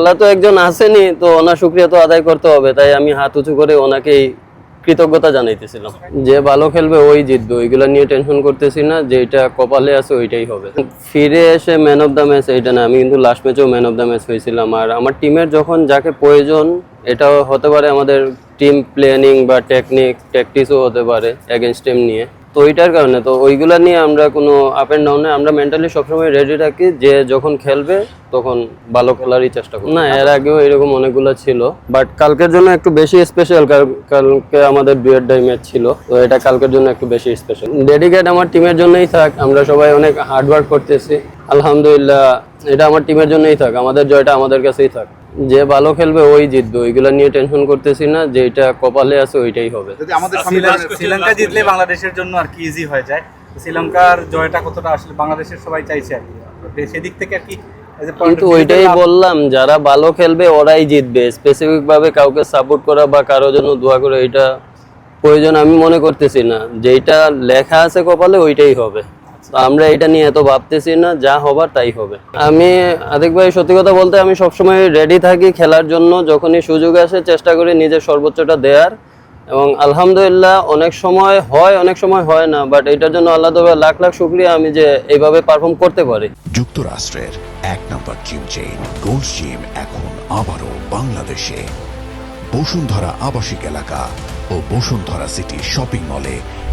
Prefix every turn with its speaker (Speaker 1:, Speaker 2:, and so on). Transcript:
Speaker 1: আল্লাহ তো একজন আসেনি, তো ওনার শুকরিয়া তো আদায় করতে হবে, তাই আমি হাত উঁচু করে ওনাকেই কৃতজ্ঞতা জানাইতেছিলাম। যে ভালো খেলবে ওই জিতবে, ওইগুলা নিয়ে টেনশন করতেছি না, যেটা কপালে আছে ওইটাই হবে। ফিরে এসে ম্যান অফ দ্য ম্যাচ এইটা না, আমি কিন্তু লাস্ট ম্যাচেও ম্যান অফ দ্য ম্যাচ হয়েছিলাম। আর আমার টিমের যখন যাকে প্রয়োজন, এটাও হতে পারে আমাদের টিম প্ল্যানিং বা ট্যাকটিক্সও হতে পারে এগেনস্ট টিম নিয়ে, তো ওইটার কারণে তো ওইগুলা নিয়ে আমরা কোনো আপ অ্যান্ড ডাউনে আমরা মেন্টালি সবসময় রেডি রাখি, যে যখন খেলবে তখন ভালো খেলারই চেষ্টা করি। না, এর আগেও এরকম অনেকগুলো ছিল, বাট কালকের জন্য একটু বেশি স্পেশাল। কালকে আমাদের ডুয়েট ডাই ম্যাচ ছিল, তো এটা কালকের জন্য একটু বেশি স্পেশাল। ডেডিকেট আমার টিমের জন্যই থাক, আমরা সবাই অনেক হার্ডওয়ার্ক করতেছি, আলহামদুলিল্লাহ। এটা আমার টিমের জন্যই থাক, আমাদের জয়টা আমাদের কাছেই থাক। যে ভালো খেলবে ওই জিতবে, ওইগুলা নিয়ে টেনশন করতেছি না, যেটা কপালে আছে ওইটাই হবে।
Speaker 2: যদি আমাদের শ্রীলঙ্কা জিতলে বাংলাদেশের জন্য আর কি ইজি হয়ে যায়। শ্রীলঙ্কার জয়টা কতটা আসলে বাংলাদেশের সবাই চাইছে আর কি, সেদিক থেকে আর কি।
Speaker 1: কিন্তু ওইটাই বললাম, যারা ভালো খেলবে ওরাই জিতবে। স্পেসিফিক ভাবে কাউকে সাপোর্ট করা বা কারোর জন্য দোয়া করা, এটা প্রয়োজন আমি মনে করতেছি না। যেটা লেখা আছে কপালে ওইটাই হবে, তো আমরা এটা নিয়ে এত ভাবতেছি না, যা হবার তাই হবে। আমি আতিক ভাই, সত্যি কথা বলতে আমি সবসময় রেডি থাকি খেলার জন্য, যখনই সুযোগ আসে চেষ্টা করি নিজের সর্বোচ্চটা দেওয়ার, এবং আলহামদুলিল্লাহ অনেক সময় হয় অনেক সময় হয় না, বাট এটার জন্য আল্লাহ তাআলা লাখ লাখ শুকরিয়া আমি যে এইভাবে পারফর্ম করতে পারি।
Speaker 3: যুক্তরাষ্ট্রের 1 নম্বর জিম চেইন গোল্ড জিম এখন আবারও বাংলাদেশে। বসুন্ধরা আবাসিক এলাকা ও বসুন্ধরা সিটি শপিং মলে